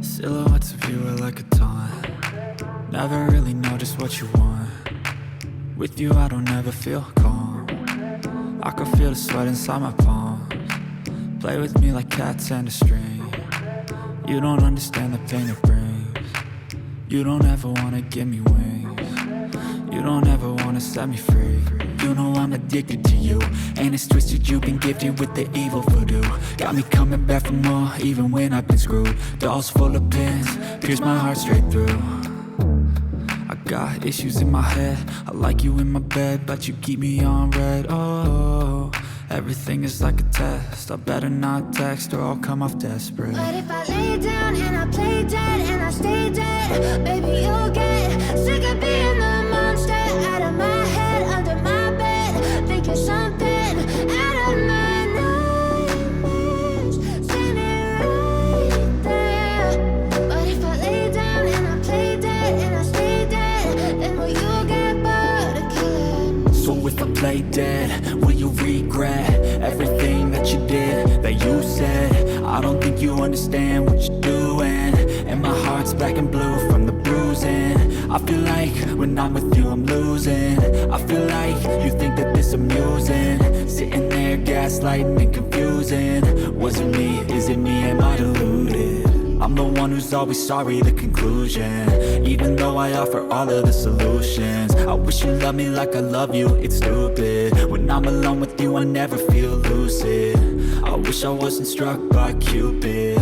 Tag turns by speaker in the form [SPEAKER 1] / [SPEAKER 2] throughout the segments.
[SPEAKER 1] Silhouettes of you are like a taunt. Never really know just what you want. With you I don't ever feel calm. I can feel the sweat inside my palms. Play with me like cats and a string. You don't understand the pain it brings. You don't ever wanna give me wings. You don't ever wanna set me free. You know I'm addicted to you, and it's twisted, you've been gifted with the evil voodoo. Got me coming back for more, even when I've been screwed. Dolls full of pins, pierce my heart straight through. I got issues in my head, I like you in my bed, but you keep me on red. Oh, everything is like a test, I better not text or I'll come off desperate.
[SPEAKER 2] But if I lay down and I play dead and I stay dead, baby you'll get sick of being the monster out of my head, under my bed, thinking something out of my nightmares, standing right there. But if I lay down and I play dead and I stay dead, then will you get bored of killing me?
[SPEAKER 1] So if I play dead, will you regret everything that you did, that you said? I don't think you understand what you're doing, and my heart's black and blue from the bruising. I feel like when I'm with you I'm losing. I feel like you think that this amusing, sitting there gaslighting and confusing. Was it me? Is it me? Am I deluded? I'm the one who's always sorry, the conclusion, even though I offer all of the solutions. I wish you loved me like I love you, it's stupid. When I'm alone with you I never feel lucid. I wish I wasn't struck by Cupid.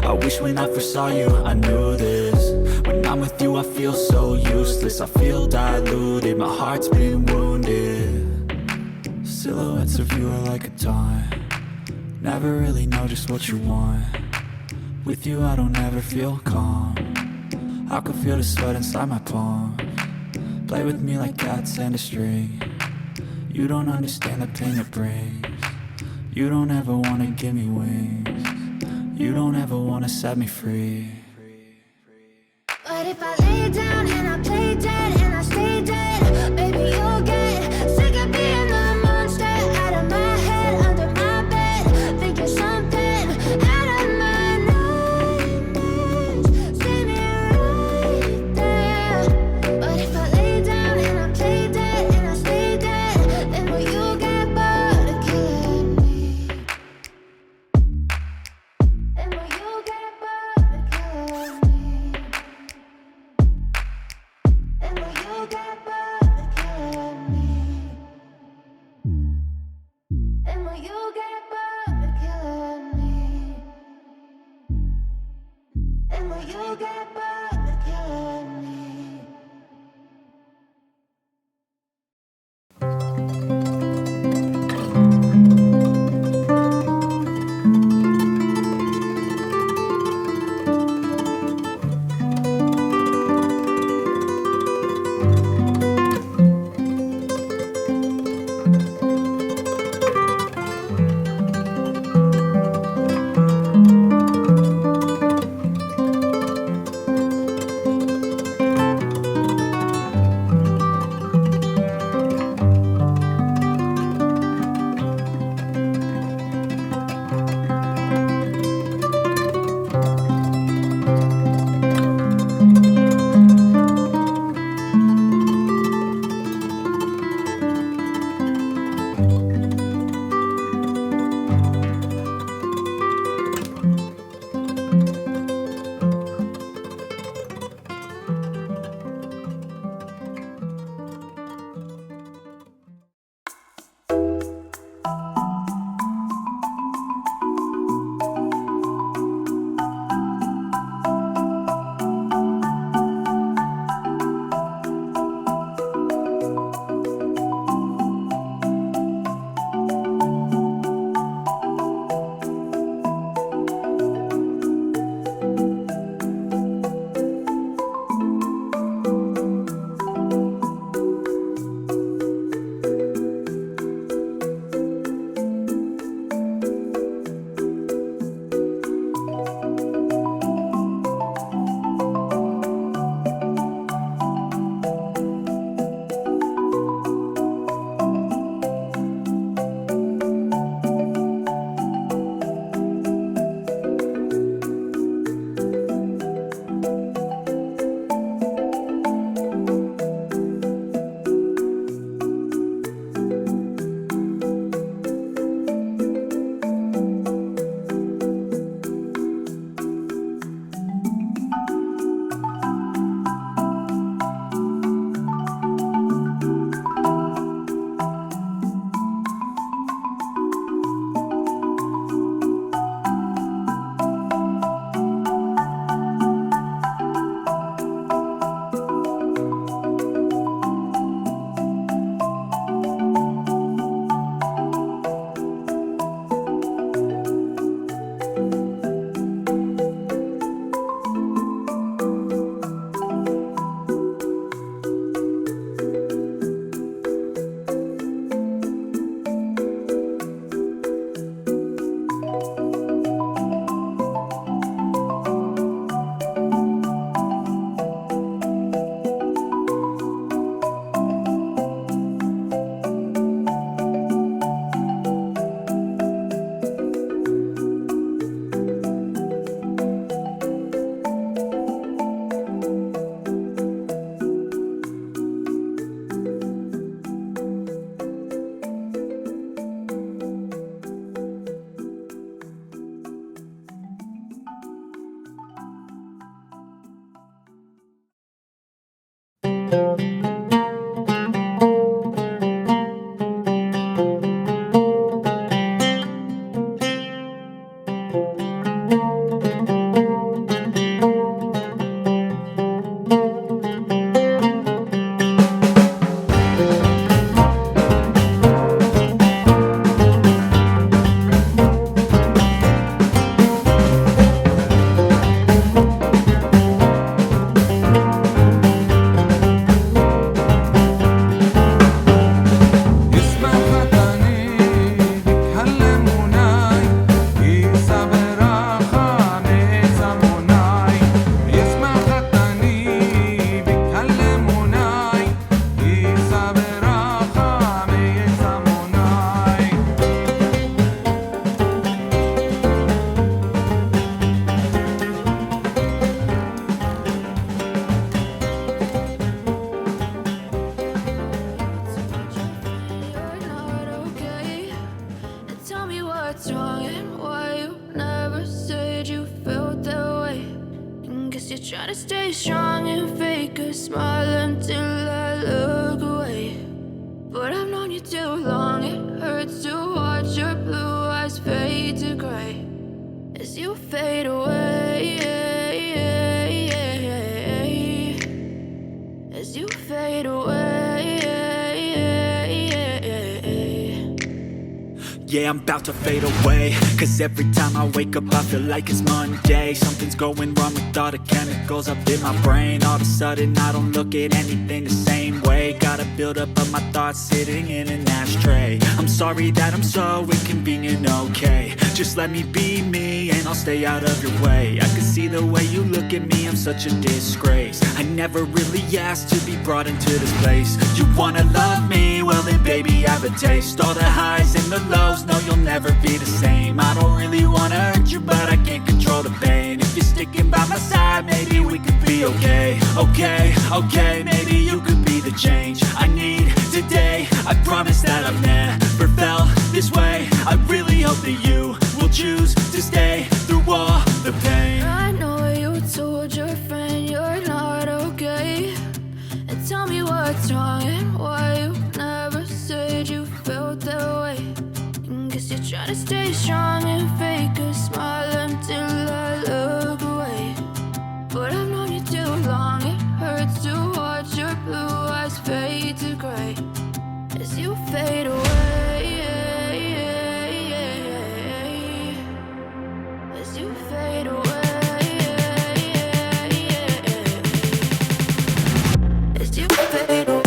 [SPEAKER 1] I wish when I first saw you I knew this. When I'm with you I feel so useless, I feel diluted, my heart's been wounded. Silhouettes of you are like a taunt. Never really know just what you want. With you I don't ever feel calm. I can feel the sweat inside my palm. Play with me like cats and a string. You don't understand the pain it brings. You don't ever wanna give me wings. You don't ever wanna set me free.
[SPEAKER 2] But if I lay down and I play dead and I stay dead, baby, you'll get sick of being the monster out of my head, under my bed, thinking something out of my nightmares, standing right there. But if I lay down and I play dead and I stay dead, then will you get bored of killing me? Then will you get bored of killing me? And will you get bored of killing me? And will you get bored of killing me? And will you get bored of killing me? you're trying to stay strong and fake a smile until I look away. But I've known you too long, it hurts to watch your blue eyes fade to gray as you fade away, as you fade away.
[SPEAKER 1] Yeah, I'm about to fade away, 'cause every time I wake up I feel like it's Monday. Something's going wrong with all the chemicals up in my brain. All of a sudden I don't look at anything the same way. Gotta build up of my thoughts sitting in an ashtray. I'm sorry that I'm so inconvenient, okay. Just let me be me and I'll stay out of your way. I can see the way you look at me, I'm such a disgrace. I never really asked to be brought into this place. You wanna love me? Well then baby have a taste. All the highs and the lows, no you'll never be the same. I don't really wanna hurt you but I can't control the pain. If you're sticking by my side maybe we could be okay. Okay, maybe you could be the change I need today. I promise that I've never felt this way. I really hope that you will choose to stay through all the pain.
[SPEAKER 2] I know you told your friend you're not okay, and tell me what's wrong and why you never said you felt that way. Guess you're trying to stay strong and fake a smile until I look away. But I've known you too long, it hurts to watch your blue eyes fade to gray as you fade away, as you fade away, as you fade away.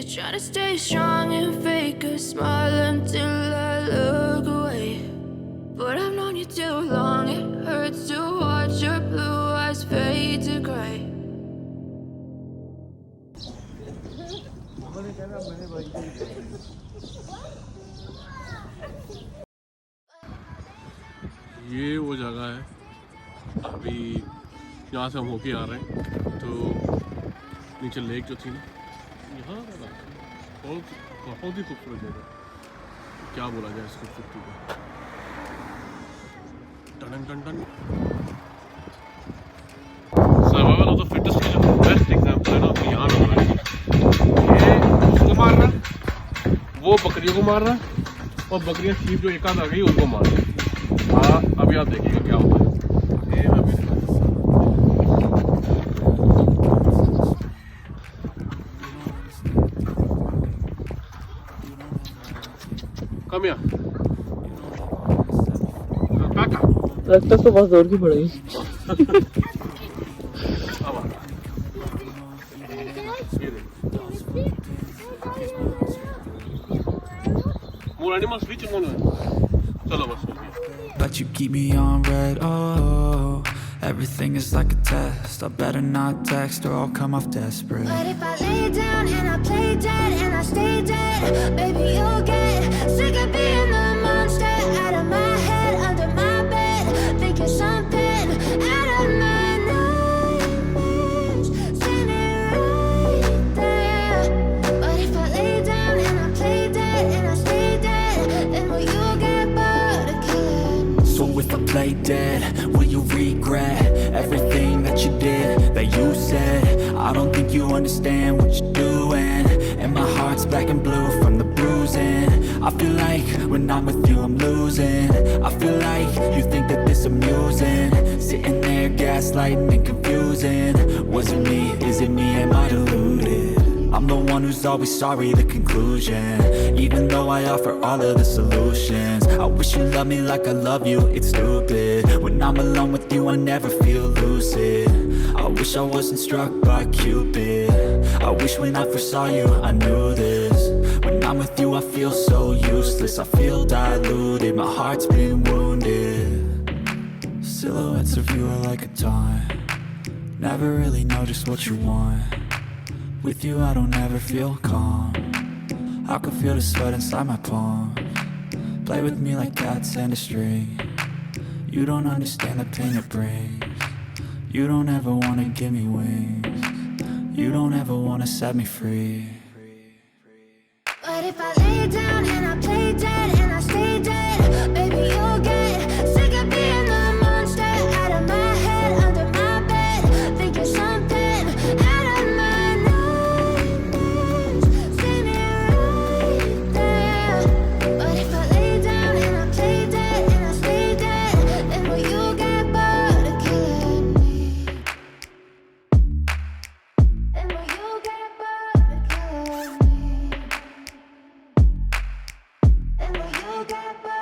[SPEAKER 2] Try to stay strong and fake a smile until I look away. But I've known you too long, it hurts to watch your blue eyes fade to gray.
[SPEAKER 3] ये वो जगह है, अभी यहाँ से हम होके आ रहे हैं तो नीचे लेक जो थी ना, यहाँ बहुत ही खूबसूरत जगह, क्या बोला जाए इस खूबसूरती को। टन टन टन सर्वाइवल ऑफ द फिटेस्ट का जो बेस्ट एग्जांपल है ना, अभी यहाँ हो रहा है। ये उसको मार रहा, वो बकरियों को मार रहा, और बकरियाँ शीप जो एक आध आ गई उनको मार रहा। हाँ, अभी आप देखिएगा क्या होता है। ये अभी कम यहाँ लगता तो बहुत जोर की पड़ेगी। ये देख more animals reaching on चलो बस हो गया
[SPEAKER 1] But you keep me on red, oh. Everything is like a test. I better not text or I'll come off desperate.
[SPEAKER 2] But if I lay down and I play dead and I stay dead, baby, you'll get sick of being the monster out of my head, under my bed, thinking something out of my nightmares, standing right there. But if I lay down and I play dead and I stay dead, then will you get bored of killing?
[SPEAKER 1] So if I play dead, will you regret everything that you did, that you said? I don't think you understand what you're doing, and my heart's black and blue from the bruising. I feel like when I'm with you I'm losing. I feel like you think that this amusing, sitting there gaslighting and confusing. Was it me? Is it me? Am I deluded? I'm the one who's always sorry, the conclusion. Even though I offer all of the solutions, I wish you loved me like I love you, it's stupid. When I'm alone with you I never feel lucid. I wish I wasn't struck by Cupid. I wish when I first saw you I knew this. When I'm with you I feel so useless, I feel diluted, my heart's been wounded. Silhouettes of you are like a taunt, never really know just what you want. With you I don't ever feel calm, I can feel the sweat inside my palms. Play with me like cats and a string. You don't understand the pain it brings. You don't ever wanna give me wings. You don't ever wanna set me free.
[SPEAKER 2] But if I lay down and I play dead and I stay dead, baby, you'll get sick of being the monster out of my head, under my bed, thinking something out of my nightmares, standing right there. But if I lay down and I play dead and I stay dead, then will you get bored of killing me? Then will you get bored of killing me? And will you get bored?